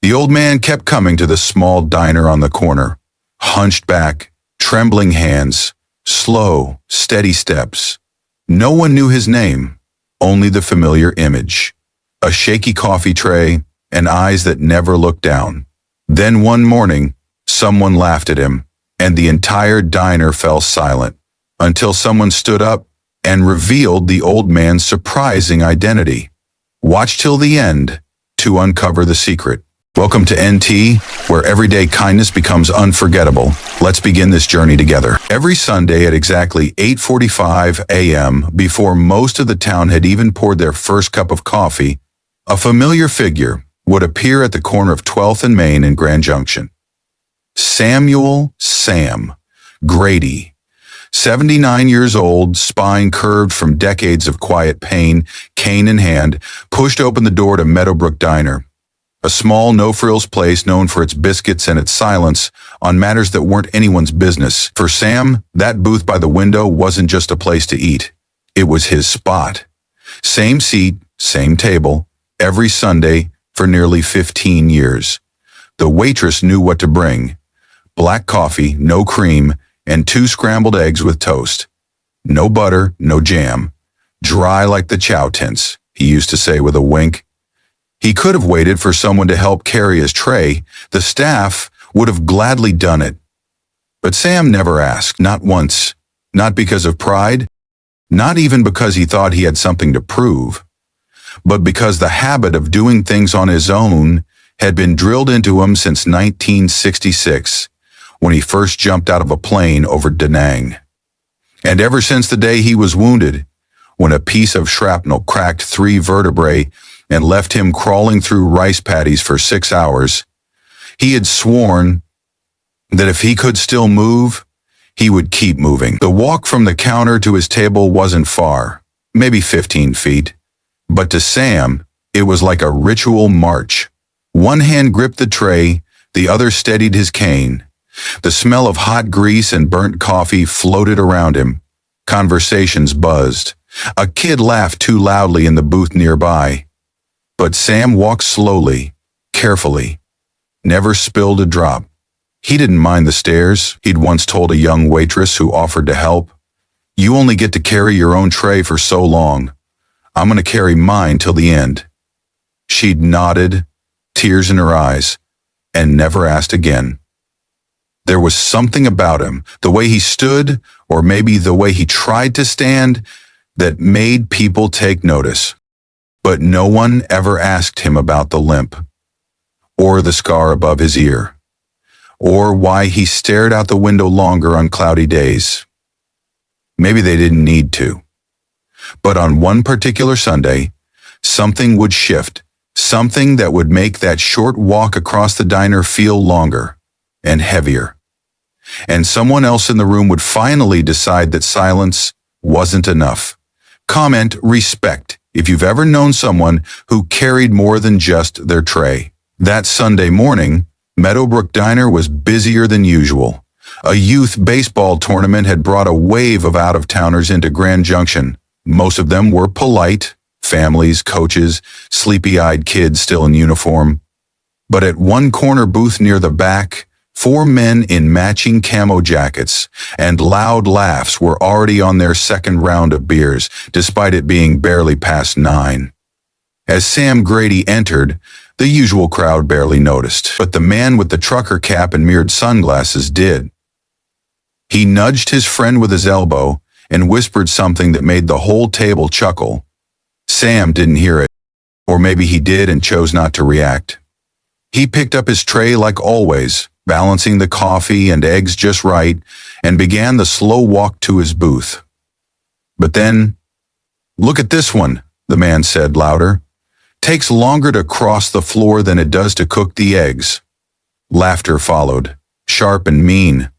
The old man kept coming to the small diner on the corner, hunched back, trembling hands, slow, steady steps. No one knew his name, only the familiar image. A shaky coffee tray and eyes that never looked down. Then one morning, someone laughed at him, and the entire diner fell silent, until someone stood up and revealed the old man's surprising identity. Watch till the end to uncover the secret. Welcome to NT, where everyday kindness becomes unforgettable. Let's begin this journey together. Every Sunday at exactly 8:45 a.m., before most of the town had even poured their first cup of coffee, a familiar figure would appear at the corner of 12th and Main in Grand Junction. Samuel "Sam" Grady, 79 years old, spine curved from decades of quiet pain, cane in hand, pushed open the door to Meadowbrook Diner, a small, no-frills place known for its biscuits and its silence on matters that weren't anyone's business. For Sam, that booth by the window wasn't just a place to eat. It was his spot. Same seat, same table, every Sunday for nearly 15 years. The waitress knew what to bring. Black coffee, no cream, and 2 scrambled eggs with toast. No butter, no jam. Dry like the chow tints, he used to say with a wink. He could have waited for someone to help carry his tray. The staff would have gladly done it. But Sam never asked, not once. Not because of pride, not even because he thought he had something to prove, but because the habit of doing things on his own had been drilled into him since 1966, when he first jumped out of a plane over Da Nang. And ever since the day he was wounded, when a piece of shrapnel cracked 3 vertebrae and left him crawling through rice paddies for 6 hours, he had sworn that if he could still move, he would keep moving. The walk from the counter to his table wasn't far, maybe 15 feet, but to Sam, it was like a ritual march. One hand gripped the tray, the other steadied his cane. The smell of hot grease and burnt coffee floated around him. Conversations buzzed. A kid laughed too loudly in the booth nearby. But Sam walked slowly, carefully, never spilled a drop. He didn't mind the stares. He'd once told a young waitress who offered to help, "You only get to carry your own tray for so long. I'm going to carry mine till the end." She'd nodded, tears in her eyes, and never asked again. There was something about him, the way he stood, or maybe the way he tried to stand, that made people take notice. But no one ever asked him about the limp, or the scar above his ear, or why he stared out the window longer on cloudy days. Maybe they didn't need to. But on one particular Sunday, something would shift, something that would make that short walk across the diner feel longer and heavier. And someone else in the room would finally decide that silence wasn't enough. Comment respect if you've ever known someone who carried more than just their tray. That Sunday morning, Meadowbrook Diner was busier than usual. A youth baseball tournament had brought a wave of out-of-towners into Grand Junction. Most of them were polite, families, coaches, sleepy-eyed kids still in uniform. But at one corner booth near the back, 4 men in matching camo jackets and loud laughs were already on their second round of beers, despite it being barely past 9. As Sam Grady entered, the usual crowd barely noticed, but the man with the trucker cap and mirrored sunglasses did. He nudged his friend with his elbow and whispered something that made the whole table chuckle. Sam didn't hear it, or maybe he did and chose not to react. He picked up his tray like always, balancing the coffee and eggs just right, and began the slow walk to his booth. But then, "Look at this one," the man said louder. "Takes longer to cross the floor than it does to cook the eggs." Laughter followed, sharp and mean.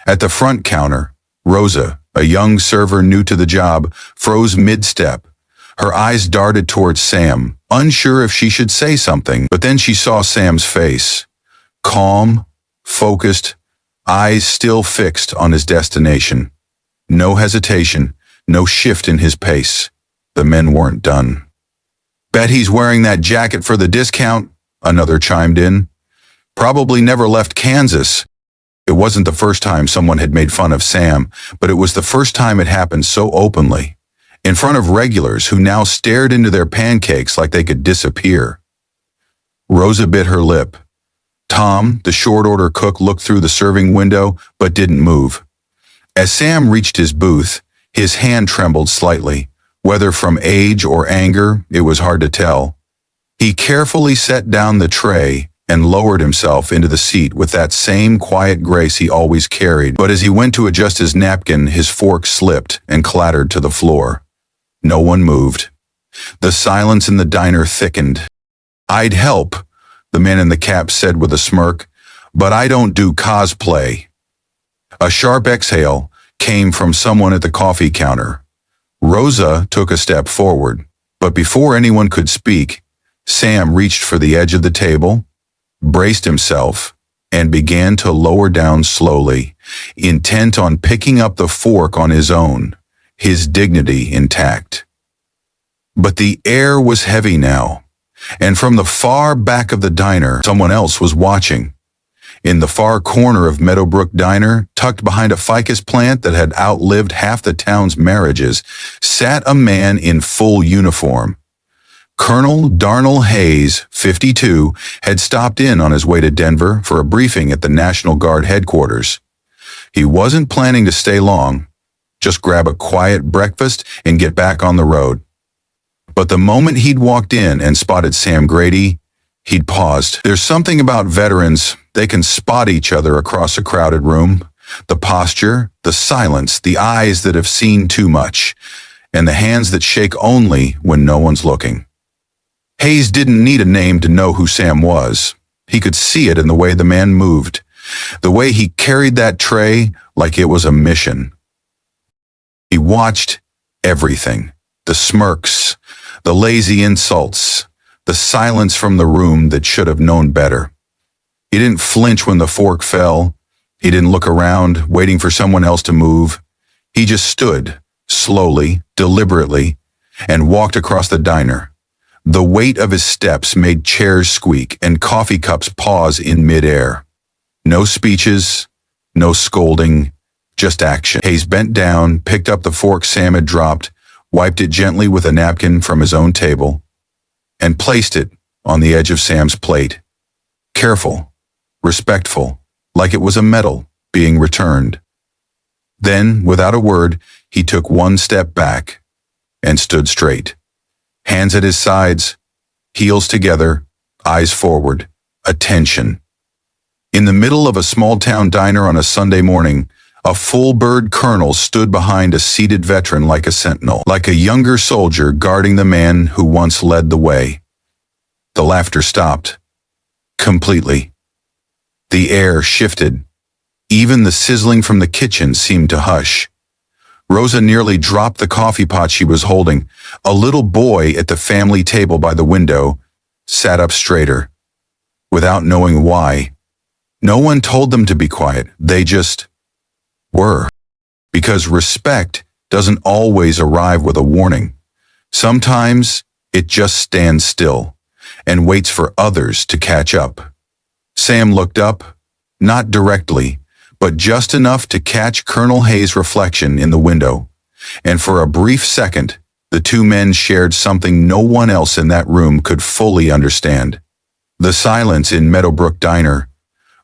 At the front counter, Rosa, a young server new to the job, froze mid-step. Her eyes darted towards Sam, unsure if she should say something, but then she saw Sam's face. Calm, focused, eyes still fixed on his destination. No hesitation, no shift in his pace. The men weren't done. "Bet he's wearing that jacket for the discount," another chimed in. Probably never left Kansas. It wasn't the first time someone had made fun of Sam, but it was the first time it happened so openly, in front of regulars who now stared into their pancakes like they could disappear. Rosa bit her lip. Tom, the short-order cook, looked through the serving window but didn't move. As Sam reached his booth, his hand trembled slightly. Whether from age or anger, it was hard to tell. He carefully set down the tray and lowered himself into the seat with that same quiet grace he always carried, but as he went to adjust his napkin, his fork slipped and clattered to the floor. No one moved. The silence in the diner thickened. "I'd help," the man in the cap said with a smirk, "but I don't do cosplay." A sharp exhale came from someone at the coffee counter. Rosa took a step forward, but before anyone could speak, Sam reached for the edge of the table, braced himself, and began to lower down slowly, intent on picking up the fork on his own, his dignity intact. But the air was heavy now, and from the far back of the diner, someone else was watching. In the far corner of Meadowbrook Diner, tucked behind a ficus plant that had outlived half the town's marriages, sat a man in full uniform. Colonel Darnell Hayes, 52, had stopped in on his way to Denver for a briefing at the National Guard headquarters. He wasn't planning to stay long, just grab a quiet breakfast and get back on the road. But the moment he'd walked in and spotted Sam Grady, he'd paused. There's something about veterans, they can spot each other across a crowded room. The posture, the silence, the eyes that have seen too much, and the hands that shake only when no one's looking. Hayes didn't need a name to know who Sam was. He could see it in the way the man moved, the way he carried that tray like it was a mission. He watched everything, the smirks, the lazy insults, the silence from the room that should have known better. He didn't flinch when the fork fell. He didn't look around, waiting for someone else to move. He just stood, slowly, deliberately, and walked across the diner. The weight of his steps made chairs squeak and coffee cups pause in midair. No speeches, no scolding, just action. Hayes bent down, picked up the fork Sam had dropped, wiped it gently with a napkin from his own table, and placed it on the edge of Sam's plate. Careful, respectful, like it was a medal being returned. Then, without a word, he took one step back and stood straight. Hands at his sides, heels together, eyes forward, attention. In the middle of a small-town diner on a Sunday morning, a full-bird colonel stood behind a seated veteran like a sentinel, like a younger soldier guarding the man who once led the way. The laughter stopped. Completely. The air shifted. Even the sizzling from the kitchen seemed to hush. Rosa nearly dropped the coffee pot she was holding. A little boy at the family table by the window sat up straighter. Without knowing why. No one told them to be quiet. They just were. Because respect doesn't always arrive with a warning. Sometimes it just stands still and waits for others to catch up. Sam looked up, not directly, but just enough to catch Colonel Hayes' reflection in the window. And for a brief second, the two men shared something no one else in that room could fully understand. The silence in Meadowbrook Diner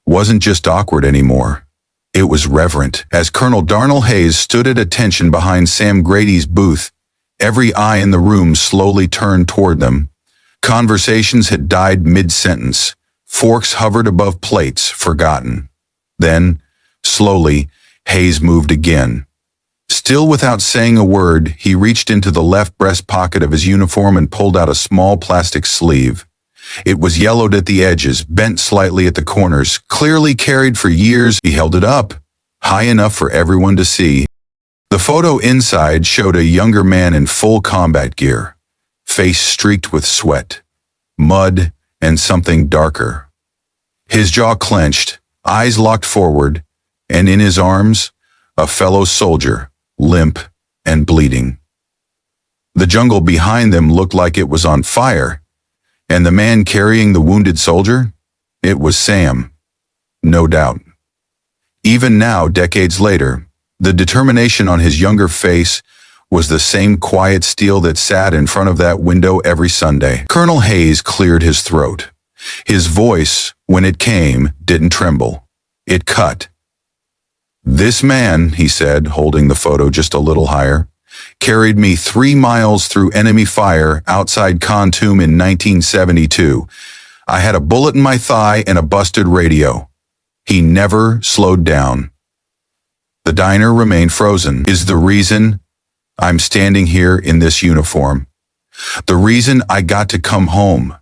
wasn't just awkward anymore. It was reverent. As Colonel Darnell Hayes stood at attention behind Sam Grady's booth, every eye in the room slowly turned toward them. Conversations had died mid-sentence. Forks hovered above plates, forgotten. Then, slowly, Hayes moved again. Still without saying a word, he reached into the left breast pocket of his uniform and pulled out a small plastic sleeve. It was yellowed at the edges, bent slightly at the corners, clearly carried for years. He held it up, high enough for everyone to see. The photo inside showed a younger man in full combat gear, face streaked with sweat, mud, and something darker. His jaw clenched, eyes locked forward, and in his arms, a fellow soldier, limp and bleeding. The jungle behind them looked like it was on fire, And the man carrying the wounded soldier? It was Sam. No doubt. Even now, decades later, the determination on his younger face was the same quiet steel that sat in front of that window every Sunday. Colonel Hayes cleared his throat. His voice, when it came, didn't tremble. It cut. "This man," he said, holding the photo just a little higher, "carried me 3 miles through enemy fire outside Khartoum in 1972. I had a bullet in my thigh and a busted radio. He never slowed down." The diner remained frozen. Is the reason I'm standing here in this uniform, the reason I got to come home,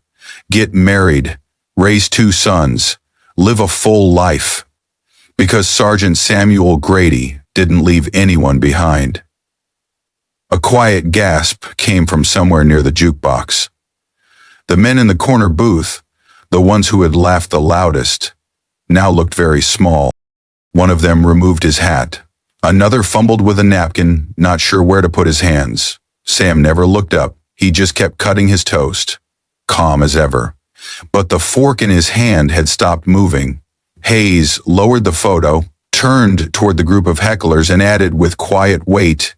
get married, raise 2 sons, live a full life, because Sergeant Samuel Grady didn't leave anyone behind. A quiet gasp came from somewhere near the jukebox. The men in the corner booth, the ones who had laughed the loudest, now looked very small. One of them removed his hat. Another fumbled with a napkin, not sure where to put his hands. Sam never looked up. He just kept cutting his toast, calm as ever. But the fork in his hand had stopped moving. Hayes lowered the photo, turned toward the group of hecklers, and added with quiet weight,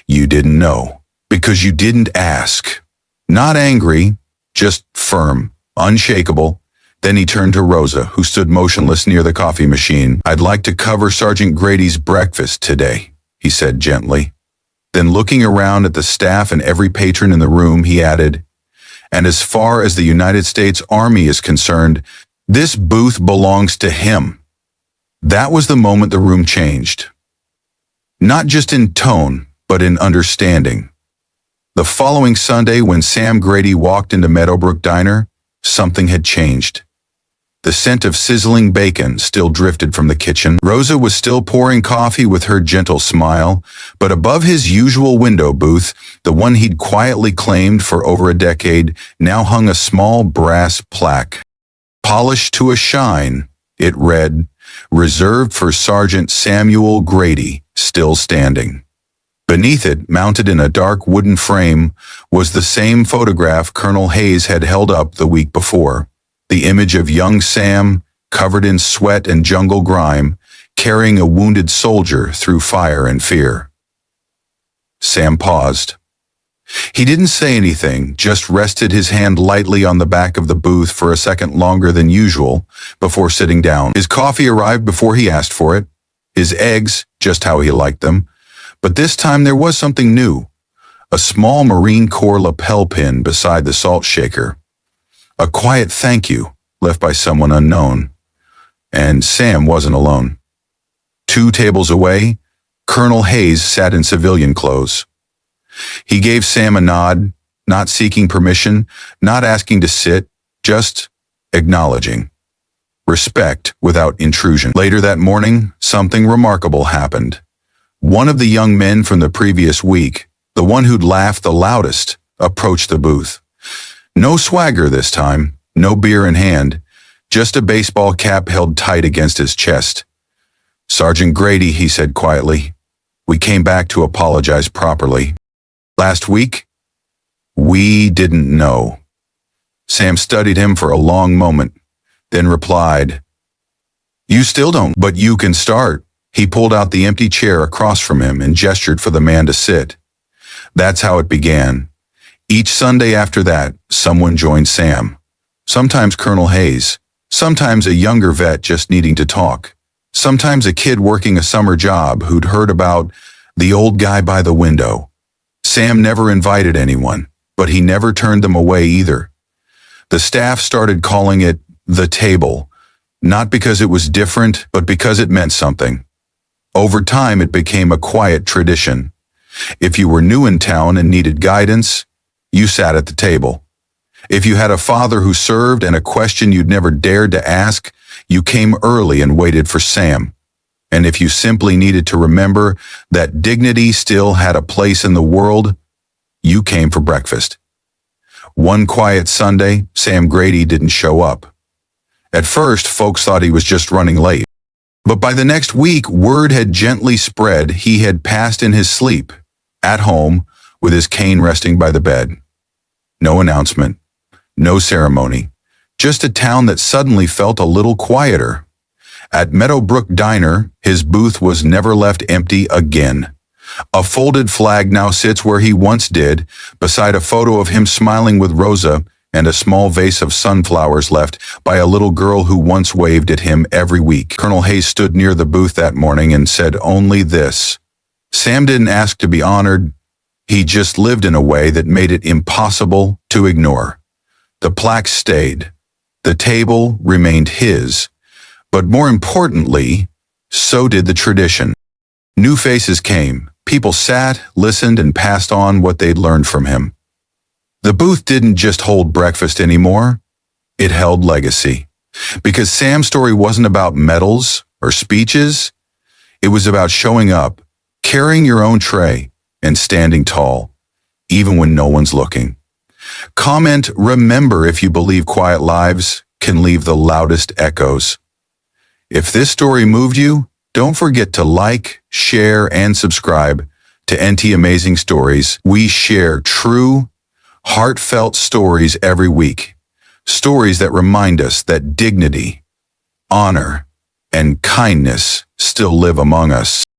"You didn't know, because you didn't ask." Not angry, just firm, unshakable. Then he turned to Rosa, who stood motionless near the coffee machine. "I'd like to cover Sergeant Grady's breakfast today," he said gently. Then looking around at the staff and every patron in the room, he added, "And as far as the United States Army is concerned, this booth belongs to him." That was the moment the room changed. Not just in tone, but in understanding. The following Sunday, when Sam Grady walked into Meadowbrook Diner, something had changed. The scent of sizzling bacon still drifted from the kitchen. Rosa was still pouring coffee with her gentle smile, but above his usual window booth, the one he'd quietly claimed for over a decade, now hung a small brass plaque. Polished to a shine, it read, "Reserved for Sergeant Samuel Grady, still standing." Beneath it, mounted in a dark wooden frame, was the same photograph Colonel Hayes had held up the week before. The image of young Sam, covered in sweat and jungle grime, carrying a wounded soldier through fire and fear. Sam paused. He didn't say anything, just rested his hand lightly on the back of the booth for a second longer than usual before sitting down. His coffee arrived before he asked for it, his eggs just how he liked them, but this time there was something new. A small Marine Corps lapel pin beside the salt shaker. A quiet thank you left by someone unknown. And Sam wasn't alone. 2 tables away, Colonel Hayes sat in civilian clothes. He gave Sam a nod, not seeking permission, not asking to sit, just acknowledging. Respect without intrusion. Later that morning, something remarkable happened. One of the young men from the previous week, the one who'd laughed the loudest, approached the booth. No swagger this time, no beer in hand, just a baseball cap held tight against his chest. "Sergeant Grady," he said quietly, "we came back to apologize properly. Last week, we didn't know." Sam studied him for a long moment, then replied, "You still don't, but you can start." He pulled out the empty chair across from him and gestured for the man to sit. That's how it began. Each Sunday after that, someone joined Sam. Sometimes Colonel Hayes, sometimes a younger vet just needing to talk, sometimes a kid working a summer job who'd heard about the old guy by the window. Sam never invited anyone, but he never turned them away either. The staff started calling it the table, not because it was different, but because it meant something. Over time, it became a quiet tradition. If you were new in town and needed guidance, you sat at the table. If you had a father who served and a question you'd never dared to ask, you came early and waited for Sam. And if you simply needed to remember that dignity still had a place in the world, you came for breakfast. One quiet Sunday, Sam Grady didn't show up. At first, folks thought he was just running late. But by the next week, word had gently spread he had passed in his sleep, at home, with his cane resting by the bed. No announcement, no ceremony, just a town that suddenly felt a little quieter. At Meadowbrook Diner, his booth was never left empty again. A folded flag now sits where he once did, beside a photo of him smiling with Rosa and a small vase of sunflowers left by a little girl who once waved at him every week. Colonel Hayes stood near the booth that morning and said only this: Sam didn't ask to be honored. He just lived in a way that made it impossible to ignore. The plaque stayed. The table remained his. But more importantly, so did the tradition. New faces came. People sat, listened, and passed on what they'd learned from him. The booth didn't just hold breakfast anymore. It held legacy. Because Sam's story wasn't about medals or speeches. It was about showing up, carrying your own tray, and standing tall, even when no one's looking. Comment "Remember" if you believe quiet lives can leave the loudest echoes. If this story moved you, don't forget to like, share, and subscribe to NT Amazing Stories. We share true, heartfelt stories every week. Stories that remind us that dignity, honor, and kindness still live among us.